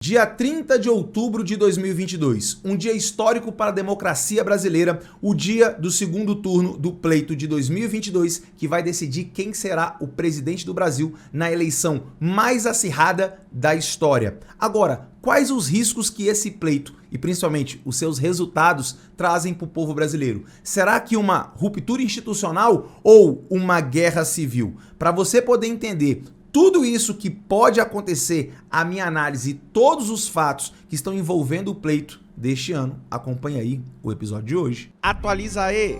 Dia 30 de outubro de 2022, um dia histórico para a democracia brasileira, o dia do segundo turno do pleito de 2022, que vai decidir quem será o presidente do Brasil na eleição mais acirrada da história. Agora, quais os riscos que esse pleito e principalmente os seus resultados trazem para o povo brasileiro? Será que uma ruptura institucional ou uma guerra civil? Para você poder entender tudo isso que pode acontecer, a minha análise e todos os fatos que estão envolvendo o pleito deste ano, acompanha aí o episódio de hoje. Atualiza aí!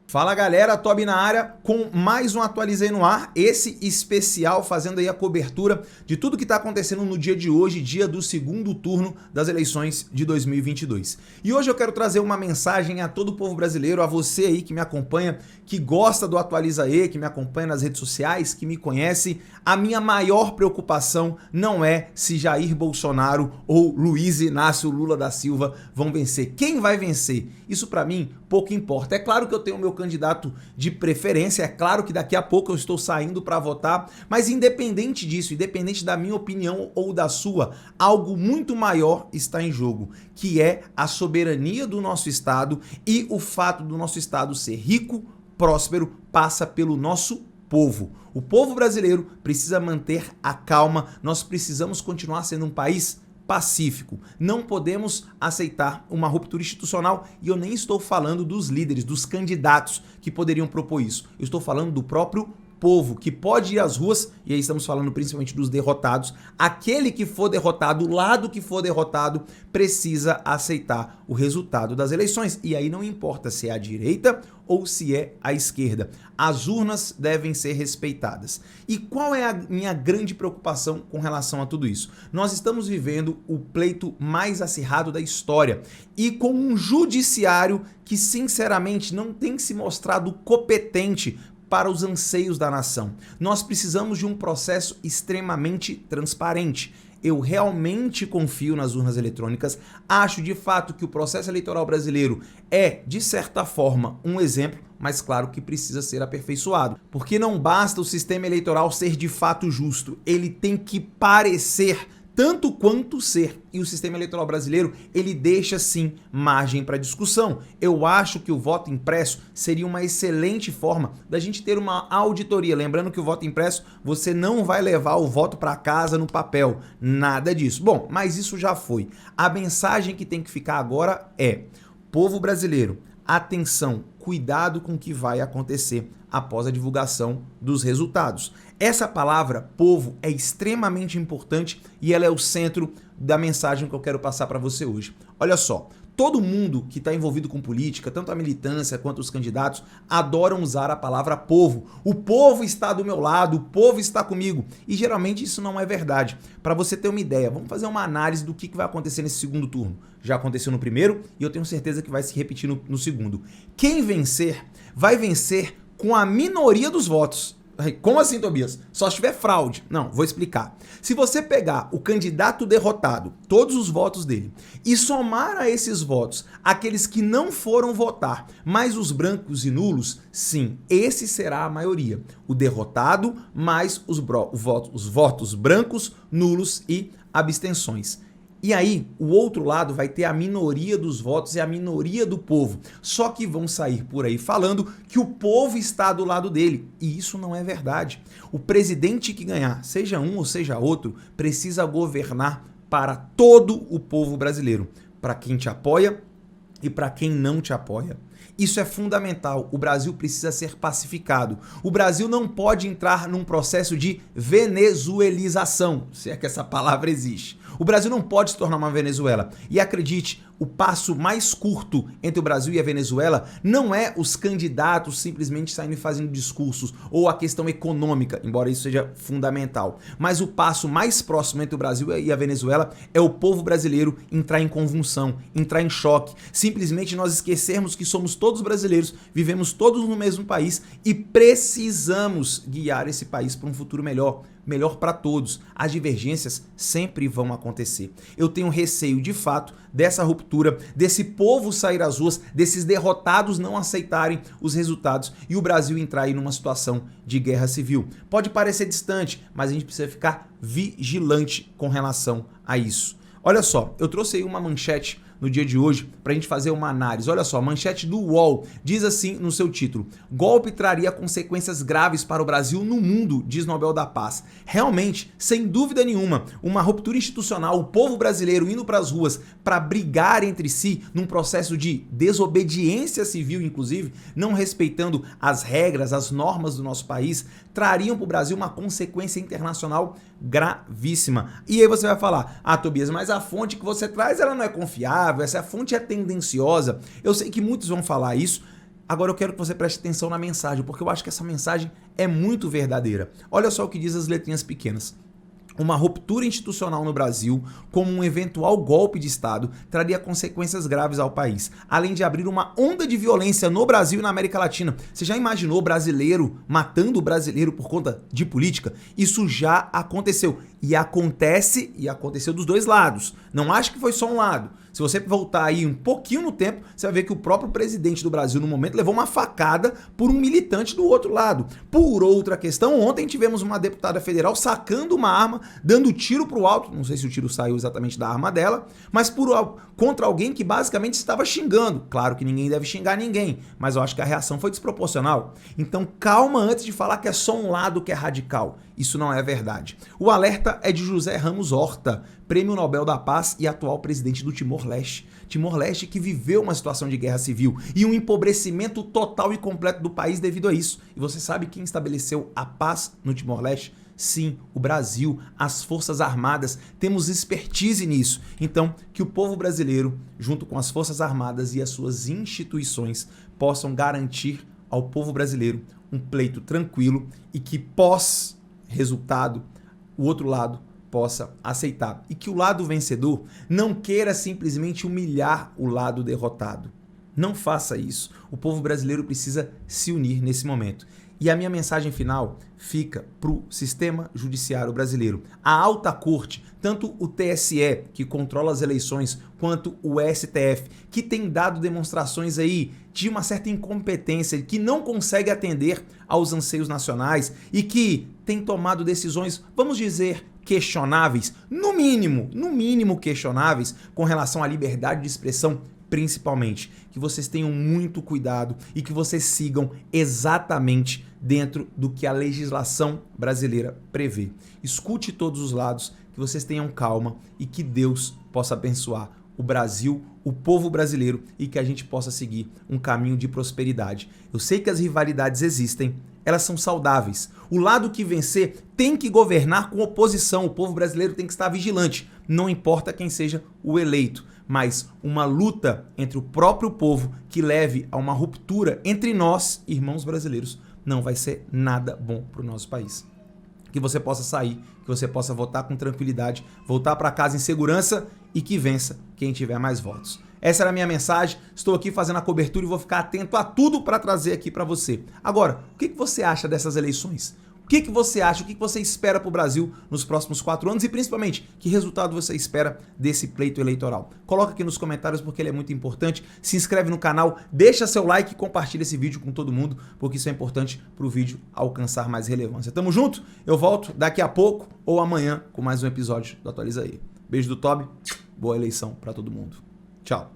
Fala galera, Tobi na área com mais um Atualizei no Ar, esse especial fazendo aí a cobertura de tudo que está acontecendo no dia de hoje, dia do segundo turno das eleições de 2022. E hoje eu quero trazer uma mensagem a todo o povo brasileiro, a você aí que me acompanha, que gosta do Atualiza aí, que me acompanha nas redes sociais, que me conhece. A minha maior preocupação não é se Jair Bolsonaro ou Luiz Inácio Lula da Silva vão vencer. Quem vai vencer? Isso para mim pouco importa. É claro que eu tenho o meu candidato de preferência, é claro que daqui a pouco eu estou saindo para votar, mas independente disso, independente da minha opinião ou da sua, algo muito maior está em jogo, que é a soberania do nosso estado, e o fato do nosso estado ser rico, próspero, passa pelo nosso povo. O povo brasileiro precisa manter a calma, nós precisamos continuar sendo um país pacífico. Não podemos aceitar uma ruptura institucional, e eu nem estou falando dos líderes, dos candidatos que poderiam propor isso. Eu estou falando do próprio povo, que pode ir às ruas, e aí estamos falando principalmente dos derrotados. Aquele que for derrotado, o lado que for derrotado, precisa aceitar o resultado das eleições. E aí não importa se é a direita ou se é a esquerda. As urnas devem ser respeitadas. E qual é a minha grande preocupação com relação a tudo isso? Nós estamos vivendo o pleito mais acirrado da história, e com um judiciário que sinceramente não tem se mostrado competente para os anseios da nação. Nós precisamos de um processo extremamente transparente. Eu realmente confio nas urnas eletrônicas, acho de fato que o processo eleitoral brasileiro é, de certa forma, um exemplo, mas claro que precisa ser aperfeiçoado. Porque não basta o sistema eleitoral ser de fato justo, ele tem que parecer tanto quanto ser. E o sistema eleitoral brasileiro, ele deixa sim margem para discussão. Eu acho que o voto impresso seria uma excelente forma da gente ter uma auditoria. Lembrando que o voto impresso, você não vai levar o voto para casa no papel, nada disso. Bom, mas isso já foi. A mensagem que tem que ficar agora é: povo brasileiro, atenção, cuidado com o que vai acontecer após a divulgação dos resultados. Essa palavra, povo, é extremamente importante e ela é o centro da mensagem que eu quero passar para você hoje. Olha só, todo mundo que está envolvido com política, tanto a militância quanto os candidatos, adoram usar a palavra povo. O povo está do meu lado, o povo está comigo. E geralmente isso não é verdade. Para você ter uma ideia, vamos fazer uma análise do que vai acontecer nesse segundo turno. Já aconteceu no primeiro e eu tenho certeza que vai se repetir no segundo. Quem vencer, vai vencer com a minoria dos votos. Como assim, Tobias? Só se tiver fraude. Não, vou explicar. Se você pegar o candidato derrotado, todos os votos dele, e somar a esses votos aqueles que não foram votar, mais os brancos e nulos, sim, esse será a maioria. O derrotado mais os votos brancos, nulos e abstenções. E aí, o outro lado vai ter a minoria dos votos e a minoria do povo. Só que vão sair por aí falando que o povo está do lado dele. E isso não é verdade. O presidente que ganhar, seja um ou seja outro, precisa governar para todo o povo brasileiro. Para quem te apoia e para quem não te apoia. Isso é fundamental. O Brasil precisa ser pacificado. O Brasil não pode entrar num processo de venezuelização, se é que essa palavra existe. O Brasil não pode se tornar uma Venezuela. E acredite, o passo mais curto entre o Brasil e a Venezuela não é os candidatos simplesmente saindo e fazendo discursos ou a questão econômica, embora isso seja fundamental. Mas o passo mais próximo entre o Brasil e a Venezuela é o povo brasileiro entrar em convulsão, entrar em choque. Simplesmente nós esquecermos que somos todos brasileiros, vivemos todos no mesmo país e precisamos guiar esse país para um futuro melhor para todos. As divergências sempre vão acontecer. Eu tenho receio, de fato, dessa ruptura ruptura, desse povo sair às ruas, desses derrotados não aceitarem os resultados e o Brasil entrar aí numa situação de guerra civil. Pode parecer distante, mas a gente precisa ficar vigilante com relação a isso. Olha só, eu trouxe aí uma manchete no dia de hoje para a gente fazer uma análise. Olha só, a manchete do UOL diz assim no seu título: golpe traria consequências graves para o Brasil no mundo, diz Nobel da Paz. Realmente, sem dúvida nenhuma, uma ruptura institucional, o povo brasileiro indo para as ruas para brigar entre si num processo de desobediência civil, inclusive, não respeitando as regras, as normas do nosso país, trariam para o Brasil uma consequência internacional gravíssima. E aí você vai falar: ah, Tobias, mas a fonte que você traz, ela não é confiável, essa fonte é tendenciosa. Eu sei que muitos vão falar isso. Agora eu quero que você preste atenção na mensagem, porque eu acho que essa mensagem é muito verdadeira. Olha só o que diz as letrinhas pequenas. Uma ruptura institucional no Brasil, como um eventual golpe de Estado, traria consequências graves ao país, além de abrir uma onda de violência no Brasil e na América Latina. Você já imaginou brasileiro matando brasileiro por conta de política? Isso já aconteceu. E aconteceu dos dois lados. Não acho que foi só um lado. Se você voltar aí um pouquinho no tempo, você vai ver que o próprio presidente do Brasil, no momento, levou uma facada por um militante do outro lado. Por outra questão, ontem tivemos uma deputada federal sacando uma arma, dando tiro pro alto, não sei se o tiro saiu exatamente da arma dela, mas contra alguém que basicamente estava xingando. Claro que ninguém deve xingar ninguém, mas eu acho que a reação foi desproporcional. Então calma antes de falar que é só um lado que é radical. Isso não é verdade. O alerta é de José Ramos Horta, Prêmio Nobel da Paz e atual presidente do Timor-Leste. Timor-Leste que viveu uma situação de guerra civil e um empobrecimento total e completo do país devido a isso. E você sabe quem estabeleceu a paz no Timor-Leste? Sim, o Brasil, as Forças Armadas, temos expertise nisso. Então, que o povo brasileiro, junto com as Forças Armadas e as suas instituições, possam garantir ao povo brasileiro um pleito tranquilo e que pós-resultado, o outro lado possa aceitar. E que o lado vencedor não queira simplesmente humilhar o lado derrotado. Não faça isso. O povo brasileiro precisa se unir nesse momento. E a minha mensagem final fica para o sistema judiciário brasileiro. A alta corte, tanto o TSE, que controla as eleições, quanto o STF, que tem dado demonstrações aí de uma certa incompetência, que não consegue atender aos anseios nacionais e que tem tomado decisões, vamos dizer, questionáveis, no mínimo questionáveis, com relação à liberdade de expressão, principalmente. Que vocês tenham muito cuidado e que vocês sigam exatamente dentro do que a legislação brasileira prevê. Escute todos os lados, que vocês tenham calma e que Deus possa abençoar o Brasil, o povo brasileiro e que a gente possa seguir um caminho de prosperidade. Eu sei que as rivalidades existem, elas são saudáveis. O lado que vencer tem que governar com oposição. O povo brasileiro tem que estar vigilante, não importa quem seja o eleito, mas uma luta entre o próprio povo que leve a uma ruptura entre nós, irmãos brasileiros, não vai ser nada bom para o nosso país. Que você possa sair, que você possa votar com tranquilidade, voltar para casa em segurança e que vença quem tiver mais votos. Essa era a minha mensagem, estou aqui fazendo a cobertura e vou ficar atento a tudo para trazer aqui para você. Agora, o que você acha dessas eleições? O que você acha, o que você espera para o Brasil nos próximos 4 anos e principalmente, que resultado você espera desse pleito eleitoral? Coloca aqui nos comentários porque ele é muito importante, se inscreve no canal, deixa seu like e compartilha esse vídeo com todo mundo, porque isso é importante para o vídeo alcançar mais relevância. Tamo junto? Eu volto daqui a pouco ou amanhã com mais um episódio do Atualiza Aí. Beijo do Tobi, boa eleição para todo mundo. Tchau.